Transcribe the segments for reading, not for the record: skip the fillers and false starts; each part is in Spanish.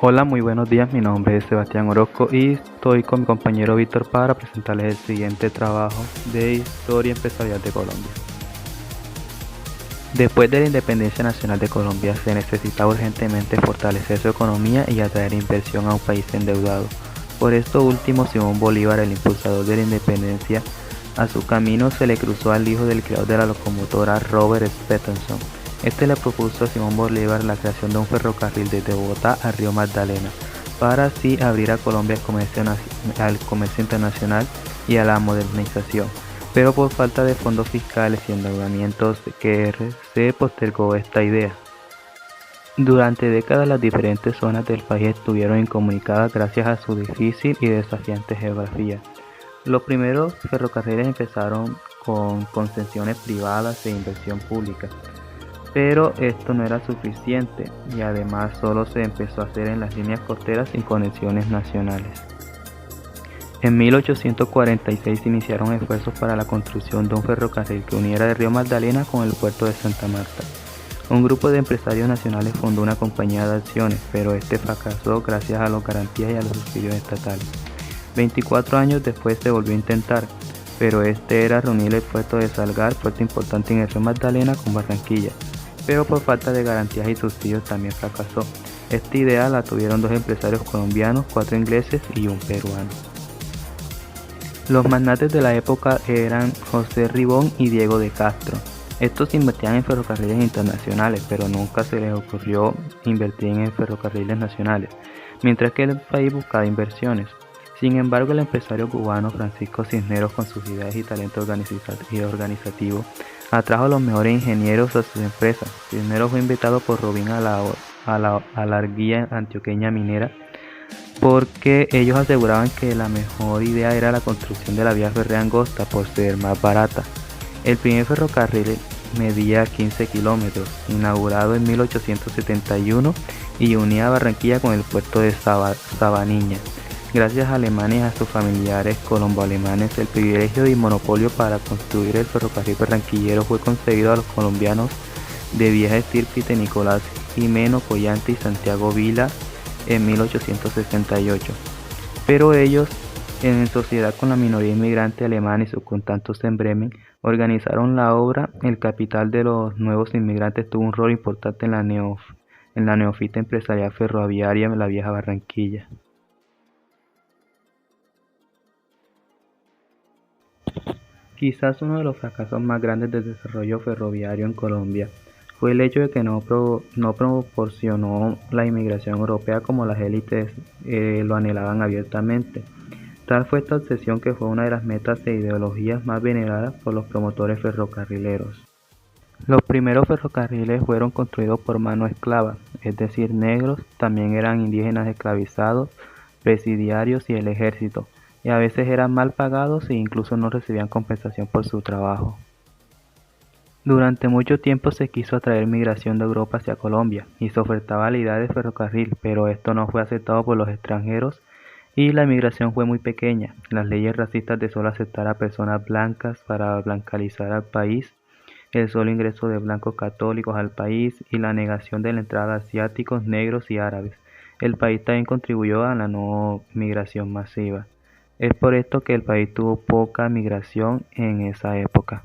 Hola, muy buenos días. Mi nombre es Sebastián Orozco y estoy con mi compañero Víctor para presentarles el siguiente trabajo de Historia Empresarial de Colombia. Después de la independencia nacional de Colombia, se necesitaba urgentemente fortalecer su economía y atraer inversión a un país endeudado. Por esto último, Simón Bolívar, el impulsador de la independencia, a su camino se le cruzó al hijo del creador de la locomotora, Robert Stephenson. Este le propuso a Simón Bolívar la creación de un ferrocarril desde Bogotá a Río Magdalena, para así abrir a Colombia al comercio internacional y a la modernización, pero por falta de fondos fiscales y endeudamientos se postergó esta idea. Durante décadas las diferentes zonas del país estuvieron incomunicadas gracias a su difícil y desafiante geografía. Los primeros ferrocarriles empezaron con concesiones privadas e inversión pública, pero esto no era suficiente y además solo se empezó a hacer en las líneas costeras sin conexiones nacionales. En 1846 se iniciaron esfuerzos para la construcción de un ferrocarril que uniera el río Magdalena con el puerto de Santa Marta. Un grupo de empresarios nacionales fundó una compañía de acciones, pero este fracasó gracias a las garantías y a los subsidios estatales. 24 años después se volvió a intentar, pero este era reunir el puerto de Salgar, puerto importante en el río Magdalena, con Barranquilla, pero por falta de garantías y subsidios también fracasó. Esta idea la tuvieron dos empresarios colombianos, 4 ingleses y un peruano. Los magnates de la época eran José Ribón y Diego de Castro. Estos invertían en ferrocarriles internacionales, pero nunca se les ocurrió invertir en ferrocarriles nacionales, mientras que el país buscaba inversiones. Sin embargo, el empresario cubano Francisco Cisneros, con sus ideas y talento organizativo, atrajo a los mejores ingenieros a sus empresas. Cisneros fue invitado por Robín a la Alarguía antioqueña minera, porque ellos aseguraban que la mejor idea era la construcción de la vía férrea angosta por ser más barata. El primer ferrocarril medía 15 kilómetros, inaugurado en 1871 y unía a Barranquilla con el puerto de Sabaniña. Gracias a alemanes y a sus familiares colombo-alemanes, el privilegio y monopolio para construir el ferrocarril barranquillero fue concedido a los colombianos de vieja estirpe Nicolás Jimeno Collante y Santiago Vila en 1868. Pero ellos, en sociedad con la minoría inmigrante alemana y sus contactos en Bremen, organizaron la obra. El capital de los nuevos inmigrantes tuvo un rol importante en la neofita empresarial ferroviaria en la vieja Barranquilla. Quizás uno de los fracasos más grandes del desarrollo ferroviario en Colombia fue el hecho de que no proporcionó la inmigración europea como las élites lo anhelaban abiertamente. Tal fue esta obsesión que fue una de las metas e ideologías más veneradas por los promotores ferrocarrileros. Los primeros ferrocarriles fueron construidos por mano esclava, es decir, negros, también eran indígenas esclavizados, presidiarios y el ejército, y a veces eran mal pagados e incluso no recibían compensación por su trabajo. Durante mucho tiempo se quiso atraer migración de Europa hacia Colombia y se ofertaba la idea de ferrocarril, pero esto no fue aceptado por los extranjeros y la migración fue muy pequeña. Las leyes racistas de solo aceptar a personas blancas para blancalizar al país, el solo ingreso de blancos católicos al país y la negación de la entrada de asiáticos, negros y árabes. El país también contribuyó a la no migración masiva. Es por esto que el país tuvo poca migración en esa época.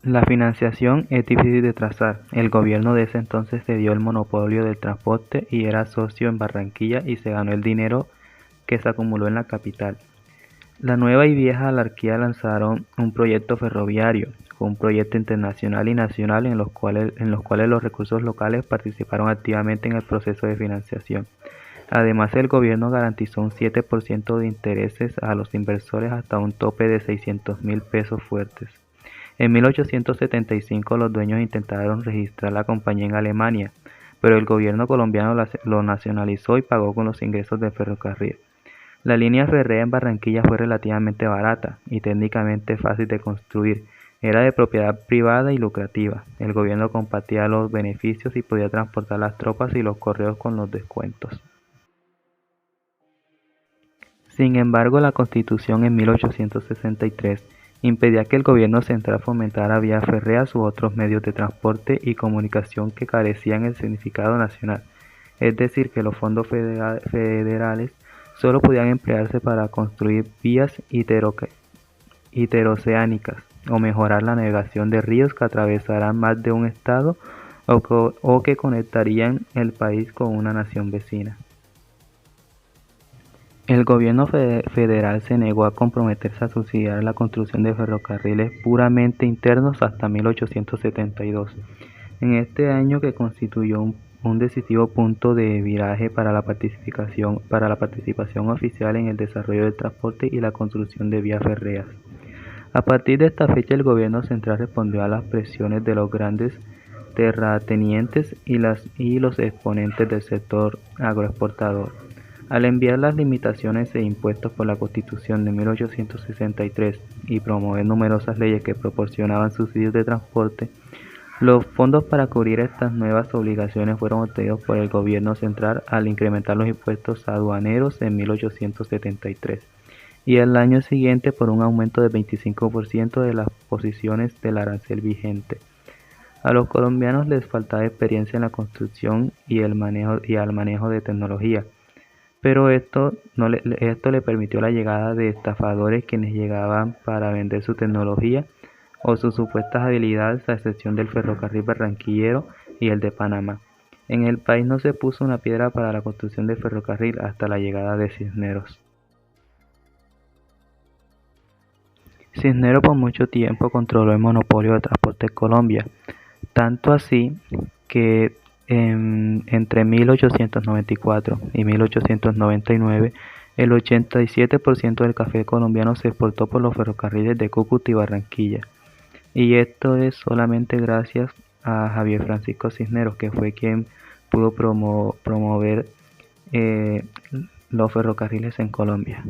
La financiación es difícil de trazar. El gobierno de ese entonces se dio el monopolio del transporte y era socio en Barranquilla y se ganó el dinero que se acumuló en la capital. La nueva y vieja Alarquía lanzaron un proyecto ferroviario, un proyecto internacional y nacional en los cuales los recursos locales participaron activamente en el proceso de financiación. Además, el gobierno garantizó un 7% de intereses a los inversores hasta un tope de 600.000 pesos fuertes. En 1875 los dueños intentaron registrar la compañía en Alemania, pero el gobierno colombiano lo nacionalizó y pagó con los ingresos del ferrocarril. La línea férrea en Barranquilla fue relativamente barata y técnicamente fácil de construir. Era de propiedad privada y lucrativa. El gobierno compartía los beneficios y podía transportar las tropas y los correos con los descuentos. Sin embargo, la Constitución en 1863 impedía que el gobierno central fomentara vías férreas u otros medios de transporte y comunicación que carecían el significado nacional, es decir, que los fondos federales solo podían emplearse para construir vías interoceánicas o mejorar la navegación de ríos que atravesaran más de un estado o que conectarían el país con una nación vecina. El gobierno federal se negó a comprometerse a subsidiar la construcción de ferrocarriles puramente internos hasta 1872. En este año que constituyó un decisivo punto de viraje para la participación oficial en el desarrollo del transporte y la construcción de vías férreas. A partir de esta fecha, el gobierno central respondió a las presiones de los grandes terratenientes y los exponentes del sector agroexportador, al enviar las limitaciones e impuestos por la Constitución de 1863 y promover numerosas leyes que proporcionaban subsidios de transporte. Los fondos para cubrir estas nuevas obligaciones fueron obtenidos por el gobierno central al incrementar los impuestos aduaneros en 1873 y el año siguiente por un aumento del 25% de las posiciones del arancel vigente. A los colombianos les faltaba experiencia en la construcción y al manejo de tecnología, pero esto le permitió la llegada de estafadores quienes llegaban para vender su tecnología o sus supuestas habilidades, a excepción del ferrocarril barranquillero y el de Panamá. En el país no se puso una piedra para la construcción del ferrocarril hasta la llegada de Cisneros. Cisneros por mucho tiempo controló el monopolio de transporte en Colombia, tanto así que entre 1894 y 1899 el 87% del café colombiano se exportó por los ferrocarriles de Cúcuta y Barranquilla. Y esto es solamente gracias a Javier Francisco Cisneros, que fue quien pudo promover los ferrocarriles en Colombia.